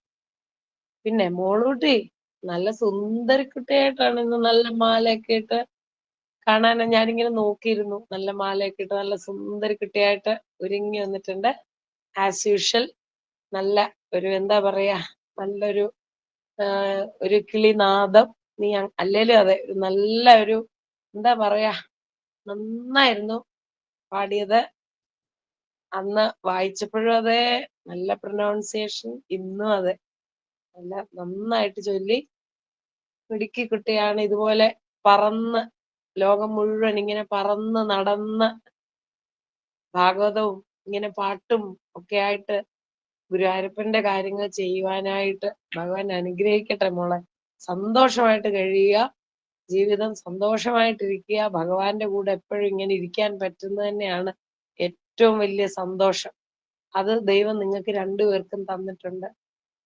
പിന്നെ മോളൂട്ടി നല്ല സുന്ദരിക്കുട്ടിയായിട്ടാണ് ഇന്ന് നല്ല മാലയൊക്കെ ഇട്ട് കാണാൻ ഞാനിങ്ങനെ നോക്കിയിരുന്നു. നല്ല മാലയൊക്കെ ഇട്ട് നല്ല സുന്ദരിക്കുട്ടിയായിട്ട് ഒരുങ്ങി വന്നിട്ടുണ്ട്. ആസ് യൂഷ്വൽ നല്ല ഒരു എന്താ പറയാ, നല്ലൊരു ഒരു കിളിനാദം നീ അല്ലേലും അതെ ഒരു നല്ല ഒരു എന്താ പറയാ, നന്നായിരുന്നു പാടിയത്. അന്ന് വായിച്ചപ്പോഴും അതെ, നല്ല പ്രൊനൗൺസിയേഷൻ, ഇന്നും അതെ, നല്ല നന്നായിട്ട് ചൊല്ലി. മിടുക്കി കുട്ടിയാണ്. ഇതുപോലെ പറന്ന് ലോകം മുഴുവൻ ഇങ്ങനെ പറന്ന് നടന്ന് ഭാഗവതവും ഇങ്ങനെ പാട്ടും ഒക്കെ ആയിട്ട് ഗുരുവായൂരപ്പന്റെ കാര്യങ്ങൾ ചെയ്യുവാനായിട്ട് ഭഗവാൻ അനുഗ്രഹിക്കട്ടെ മോളെ. സന്തോഷമായിട്ട് കഴിയുക, ജീവിതം സന്തോഷമായിട്ടിരിക്കുക. ഭഗവാന്റെ കൂടെ എപ്പോഴും ഇങ്ങനെ ഇരിക്കാൻ പറ്റുന്നത് തന്നെയാണ് ഏറ്റവും വലിയ സന്തോഷം. അത് ദൈവം നിങ്ങൾക്ക് രണ്ടുപേർക്കും തന്നിട്ടുണ്ട്.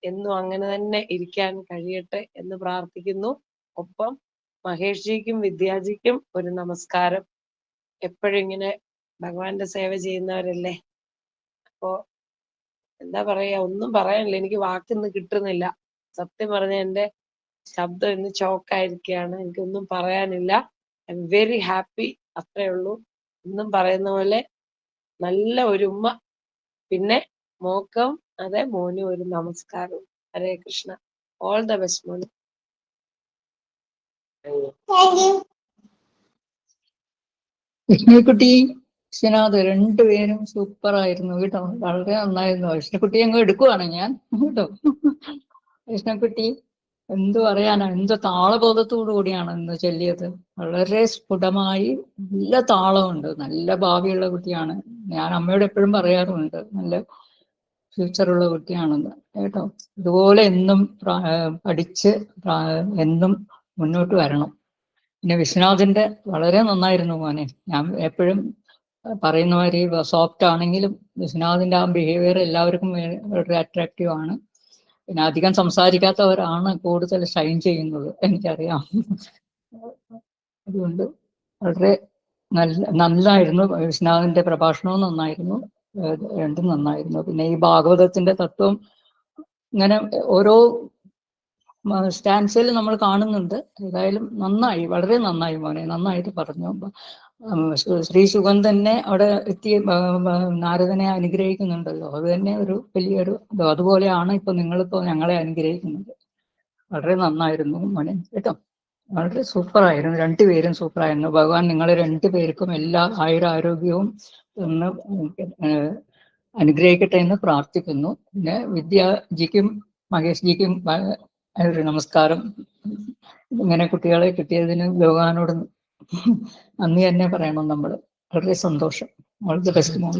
എന്നും അങ്ങനെ തന്നെ ഇരിക്കാൻ കഴിയട്ടെ എന്ന് പ്രാർത്ഥിക്കുന്നു. ഒപ്പം മഹേഷ്ജിക്കും വിദ്യാജിക്കും ഒരു നമസ്കാരം. എപ്പോഴും ഇങ്ങനെ ഭഗവാന്റെ സേവ ചെയ്യുന്നവരല്ലേ. അപ്പോ എന്താ പറയാ, ഒന്നും പറയാനില്ല, എനിക്ക് വാക്കിന്ന് കിട്ടുന്നില്ല. സത്യം പറഞ്ഞ എന്റെ ശബ്ദം ഇന്ന് ചോക്കായിരിക്കുകയാണ്, എനിക്കൊന്നും പറയാനില്ല. ഐ എം വെരി ഹാപ്പി, അത്രേ ഉള്ളൂ. ഇന്നും പറയുന്ന പോലെ നല്ല ഒരു ഉമ്മ, പിന്നെ മോക്കം അതെ മോനും ഒരു നമസ്കാരവും. Hare Krishna. All the best മോന്. Thank you. വിഷ്ണുക്കുട്ടി, വിശ്വനാഥ് രണ്ടുപേരും സൂപ്പർ ആയിരുന്നു കേട്ടോ, വളരെ നന്നായിരുന്നു. വിഷ്ണുക്കുട്ടി അങ്ങ് എടുക്കുവാണ് ഞാൻ കേട്ടോ. വിഷ്ണുക്കുട്ടി എന്തു പറയാനാ, എന്തോ താളബോധത്തോടു കൂടിയാണ് ഇന്ന് ചൊല്ലിയത്. വളരെ സ്ഫുടമായി, നല്ല താളമുണ്ട്, നല്ല ഭാവിയുള്ള കുട്ടിയാണ്. ഞാൻ അമ്മയോട് എപ്പോഴും പറയാറുണ്ട് നല്ല ഫ്യൂച്ചറുള്ള കുട്ടിയാണെന്ന് കേട്ടോ. ഇതുപോലെ എന്നും പഠിച്ച് എന്നും മുന്നോട്ട് വരണം. പിന്നെ വിശ്വനാഥിന്റെ വളരെ നന്നായിരുന്നു മോനെ. ഞാൻ എപ്പോഴും പറയുന്ന മാതിരി സോഫ്റ്റ് ആണെങ്കിലും വിശ്വനാഥിന്റെ ആ ബിഹേവിയർ എല്ലാവർക്കും വളരെ അട്രാക്റ്റീവ് ആണ്. പിന്നെ അധികം സംസാരിക്കാത്തവരാണ് കൂടുതൽ ഷൈൻ ചെയ്യുന്നത്, എനിക്കറിയാം. അതുകൊണ്ട് വളരെ നല്ലായിരുന്നു. വിശ്വനാഥിന്റെ പ്രഭാഷണവും നന്നായിരുന്നു, രണ്ടും നന്നായിരുന്നു. പിന്നെ ഈ ഭാഗവതത്തിന്റെ തത്വം ഇങ്ങനെ ഓരോ സ്റ്റാൻസിൽ നമ്മൾ കാണുന്നുണ്ട്. ഏതായാലും നന്നായി, വളരെ നന്നായി മോനെ, നന്നായിട്ട് പറഞ്ഞു. ശ്രീ ശുഗൻ തന്നെ അവിടെ എത്തി നാരദനെ അനുഗ്രഹിക്കുന്നുണ്ടല്ലോ, അത് തന്നെ ഒരു വലിയൊരു അതുപോലെയാണ് ഇപ്പൊ നിങ്ങളിപ്പോ ഞങ്ങളെ അനുഗ്രഹിക്കുന്നത്. വളരെ നന്നായിരുന്നു മോനെ കേട്ടോ, വളരെ സൂപ്പറായിരുന്നു. രണ്ടുപേരും സൂപ്പറായിരുന്നു. ഭഗവാൻ നിങ്ങളെ രണ്ടുപേർക്കും എല്ലാ ആയുരാരോഗ്യവും ഒന്ന് അനുഗ്രഹിക്കട്ടെ എന്ന് പ്രാർത്ഥിക്കുന്നു. പിന്നെ വിദ്യാജിക്കും മഹേഷ്ജിക്കും ഒരു നമസ്കാരം. ഇങ്ങനെ കുട്ടികളെ കിട്ടിയതിന് ഭഗവാനോട് നന്ദി തന്നെ പറയണം നമ്മൾ. വളരെ സന്തോഷം. ഓൾ ദി ബെസ്റ്റ് മോൾ.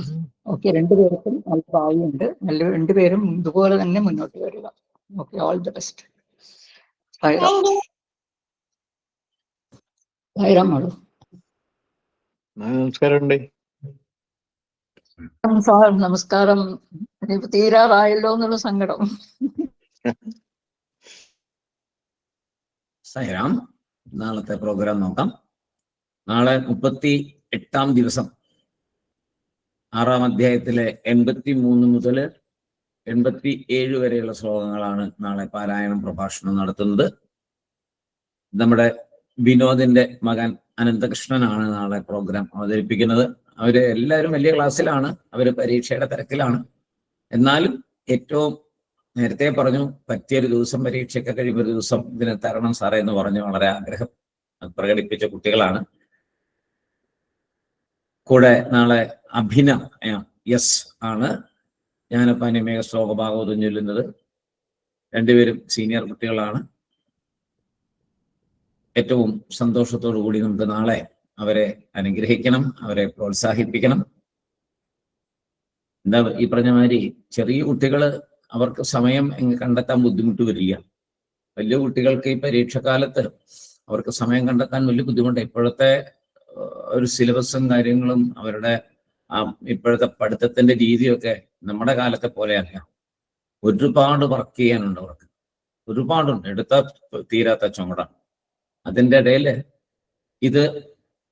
ഓക്കെ, രണ്ടുപേർക്കും നല്ല ഭാവിയുണ്ട്. നല്ല രണ്ടുപേരും ഇതുപോലെ തന്നെ മുന്നോട്ട് വരിക. Okay, all the best. Sairam മോളൂ. നമസ്കാരമുണ്ട്. സാർ നമസ്കാരം. ഇനിയിപ്പോ തീരാറായല്ലോ എന്നുള്ള സങ്കടം. സായിറാം. നാളത്തെ പ്രോഗ്രാം നോക്കാം. നാളെ 38-ാം ദിവസം 6-ാം അധ്യായത്തിലെ 83 മുതൽ 87 വരെയുള്ള ശ്ലോകങ്ങളാണ് നാളെ പാരായണം പ്രഭാഷണം നടത്തുന്നത്. നമ്മുടെ വിനോദിന്റെ മകൻ അനന്തകൃഷ്ണനാണ് നാളെ പ്രോഗ്രാം അവതരിപ്പിക്കുന്നത്. അവര് എല്ലാവരും വലിയ ക്ലാസ്സിലാണ്, അവര് പരീക്ഷയുടെ തിരക്കിലാണ്. എന്നാലും ഏറ്റവും നേരത്തെ പറഞ്ഞു, പറ്റിയൊരു ദിവസം, പരീക്ഷയൊക്കെ കഴിയുമ്പോൾ ഒരു ദിവസം ഇതിനെ തരണം സാറേ എന്ന് പറഞ്ഞ് വളരെ ആഗ്രഹം പ്രകടിപ്പിച്ച കുട്ടികളാണ്. കൂടെ നാളെ യെസ് ആണ് ജ്ഞാനപ്പാനിമേക ശ്ലോക ഭാഗവതം ചൊല്ലുന്നത്. രണ്ടുപേരും സീനിയർ കുട്ടികളാണ്. ഏറ്റവും സന്തോഷത്തോടു കൂടി നമുക്ക് നാളെ അവരെ അനുഗ്രഹിക്കണം, അവരെ പ്രോത്സാഹിപ്പിക്കണം. എന്താ ഈ പറഞ്ഞ മാതിരി ചെറിയ കുട്ടികള് അവർക്ക് സമയം കണ്ടെത്താൻ ബുദ്ധിമുട്ട് വരില്ല. വലിയ കുട്ടികൾക്ക് ഈ പരീക്ഷക്കാലത്ത് അവർക്ക് സമയം കണ്ടെത്താൻ വലിയ ബുദ്ധിമുട്ട്. ഇപ്പോഴത്തെ ഒരു സിലബസും കാര്യങ്ങളും അവരുടെ ഇപ്പോഴത്തെ പഠിത്തത്തിന്റെ രീതിയൊക്കെ നമ്മുടെ കാലത്തെ പോലെയല്ല. ഒരുപാട് വർക്ക് ചെയ്യാനുണ്ട് അവർക്ക്, ഒരുപാടുണ്ട്, എടുത്താൽ തീരാത്ത ചുമടാണ്. അതിൻ്റെ ഇടയിൽ ഇത്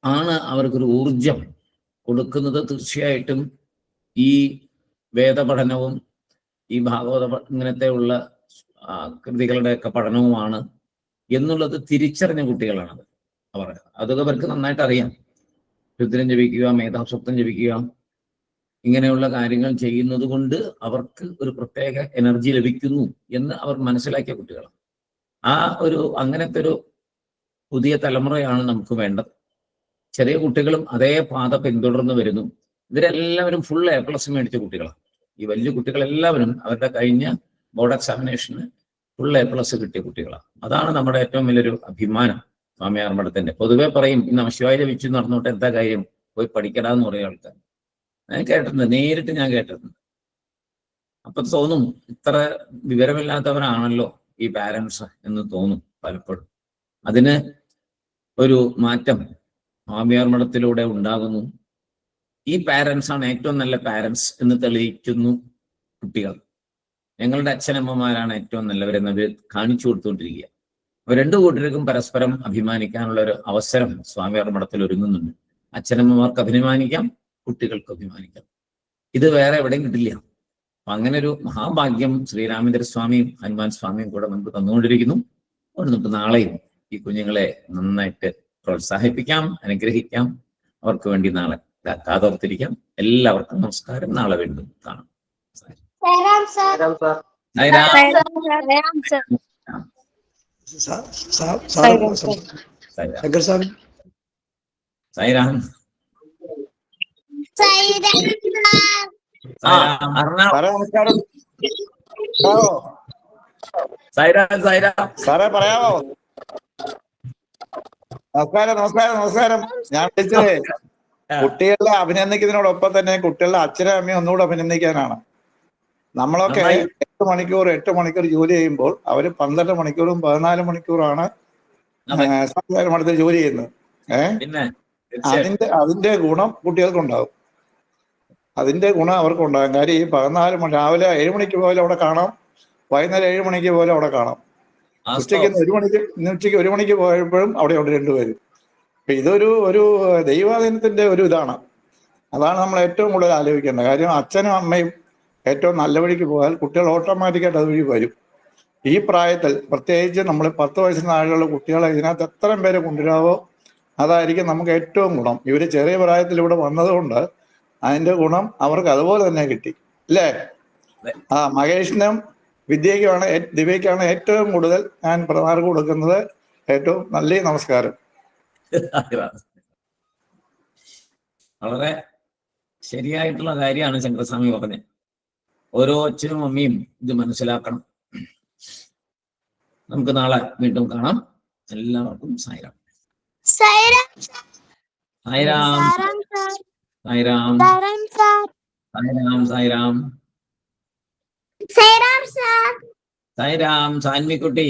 ആണ് അവർക്കൊരു ഊർജം കൊടുക്കുന്നത്. തീർച്ചയായിട്ടും ഈ വേദപഠനവും ഈ ഭാഗവത ഇങ്ങനത്തെ ഉള്ള കൃതികളുടെയൊക്കെ പഠനവുമാണ് എന്നുള്ളത് തിരിച്ചറിഞ്ഞ കുട്ടികളാണത്. അതൊക്കെ അവർക്ക് നന്നായിട്ട് അറിയാം. രുദ്രൻ ജപിക്കുക, മേധാസൂക്തം ജപിക്കുക, ഇങ്ങനെയുള്ള കാര്യങ്ങൾ ചെയ്യുന്നത് കൊണ്ട് അവർക്ക് ഒരു പ്രത്യേക എനർജി ലഭിക്കുന്നു എന്ന് അവർ മനസ്സിലാക്കിയ കുട്ടികളാണ്. അങ്ങനത്തെ ഒരു പുതിയ തലമുറയാണ് നമുക്ക് വേണ്ടത്. ചെറിയ കുട്ടികളും അതേ പാത പിന്തുടർന്ന് വരുന്നു. ഇവരെല്ലാവരും ഫുൾ A+ മേടിച്ച കുട്ടികളാണ്. ഈ വലിയ കുട്ടികളെല്ലാവരും അവരുടെ കഴിഞ്ഞ ബോർഡ് എക്സാമിനേഷന് ഫുൾ A+ കിട്ടിയ കുട്ടികളാണ്. അതാണ് നമ്മുടെ ഏറ്റവും വലിയൊരു അഭിമാനം സ്വാമിയാർ മഠത്തിന്റെ. പൊതുവെ പറയും ഈ നമശിവായ വിച്ചു നടന്നോട്ട് എന്താ കാര്യം, പോയി പഠിക്കടാന്ന് പറയുന്ന ആൾക്കാർ. ഞാൻ കേട്ടിട്ടുണ്ട്, നേരിട്ട് ഞാൻ കേട്ടിട്ടുണ്ട്. അപ്പൊ തോന്നും ഇത്ര വിവരമില്ലാത്തവരാണല്ലോ ഈ പാരൻസ് എന്ന് തോന്നും പലപ്പോഴും. അതിന് ഒരു മാറ്റം സ്വാമിയാർ മഠത്തിലൂടെ ഉണ്ടാകുന്നു. ഈ പാരൻസ് ആണ് ഏറ്റവും നല്ല പാരൻസ് എന്ന് തെളിയിക്കുന്നു കുട്ടികൾ. ഞങ്ങളുടെ അച്ഛനമ്മമാരാണ് ഏറ്റവും നല്ലവരെന്നത് കാണിച്ചു കൊടുത്തുകൊണ്ടിരിക്കുക. അപ്പൊ രണ്ടു കൂട്ടർക്കും പരസ്പരം അഭിമാനിക്കാനുള്ള ഒരു അവസരം സ്വാമിയാർ മഠത്തിൽ ഒരുങ്ങുന്നുണ്ട്. അച്ഛനമ്മമാർക്ക് അഭിമാനിക്കാം, കുട്ടികൾക്ക് അഭിമാനിക്കാം. ഇത് വേറെ എവിടെയും കിട്ടില്ല. അപ്പൊ അങ്ങനെ ഒരു മഹാഭാഗ്യം ശ്രീരാമേന്ദ്ര സ്വാമിയും ഹനുമാൻ സ്വാമിയും കൂടെ നമുക്ക് തന്നുകൊണ്ടിരിക്കുന്നു. അതുകൊണ്ട് നമുക്ക് നാളെയും ഈ കുഞ്ഞുങ്ങളെ നന്നായിട്ട് പ്രോത്സാഹിപ്പിക്കാം, അനുഗ്രഹിക്കാം. അവർക്ക് വേണ്ടി നാളെ കാതോർത്തിരിക്കാം. എല്ലാവർക്കും നമസ്കാരം. നാളെ വീണ്ടും കാണാം. സൈറാം സാർ. സൈറാം. നമസ്കാരം സാറേ, പറയാമോ? നമസ്കാരം. ഞാൻ വിളിച്ചതേ കുട്ടികളെ അഭിനന്ദിക്കുന്നതിനോടൊപ്പം തന്നെ കുട്ടികളുടെ അച്ഛനും അമ്മയും ഒന്നുകൂടെ അഭിനന്ദിക്കാനാണ്. നമ്മളൊക്കെ 8 മണിക്കൂർ ജോലി ചെയ്യുമ്പോൾ അവര് 12 മണിക്കൂറും 14 മണിക്കൂറാണ് സ്വാമിയാർ മഠത്തിൽ ജോലി ചെയ്യുന്നത്. അതിന്റെ ഗുണം കുട്ടികൾക്കുണ്ടാവും. അതിന്റെ ഗുണം അവർക്കുണ്ടാകും. കാര്യം ഈ 14 മണി രാവിലെ 7 മണിക്ക് പോലെ അവിടെ കാണാം, വൈകുന്നേരം 7 മണിക്ക് പോലെ അവിടെ കാണാം. ഉച്ചയ്ക്ക് 1 മണിക്ക് പോയപ്പോഴും അവിടെ ഉണ്ട് 2 പേര്. അപ്പൊ ഇതൊരു ദൈവാധീനത്തിന്റെ ഒരു ഇതാണ്. അതാണ് നമ്മൾ ഏറ്റവും കൂടുതൽ ആലോചിക്കേണ്ടത്. കാര്യം അച്ഛനും അമ്മയും ഏറ്റവും നല്ല വഴിക്ക് പോയാൽ കുട്ടികൾ ഓട്ടോമാറ്റിക്കായിട്ട് അതുവഴി വരും. ഈ പ്രായത്തിൽ പ്രത്യേകിച്ച് നമ്മൾ 10 വയസ്സിന് താഴെയുള്ള കുട്ടികളെ ഇതിനകത്ത് എത്രയും പേരെ കൊണ്ടുവരാവോ അതായിരിക്കും നമുക്ക് ഏറ്റവും ഗുണം. ഇവര് ചെറിയ പ്രായത്തിൽ ഇവിടെ വന്നതുകൊണ്ട് അതിന്റെ ഗുണം അവർക്ക് അതുപോലെ തന്നെ കിട്ടി, അല്ലേ? മഹേഷിനും വിദ്യയ്ക്കുമാണ് ദിവ്യയ്ക്കാണ് ഏറ്റവും കൂടുതൽ ഞാൻ പ്രധാനം കൊടുക്കുന്നത്. ഏറ്റവും നല്ല നമസ്കാരം. വളരെ ശരിയായിട്ടുള്ള കാര്യമാണ് ശങ്കരസ്വാമി പറഞ്ഞത്. ഓരോ അച്ഛനും അമ്മയും ഇത് മനസ്സിലാക്കണം. നമുക്ക് നാളെ വീണ്ടും കാണാം. എല്ലാവർക്കും സായിരാം. സൈറാം. സായിരാം. സായിരാം. സായിരാം. സായിരാം. സായിരാം. സാൻവിക്കുട്ടി.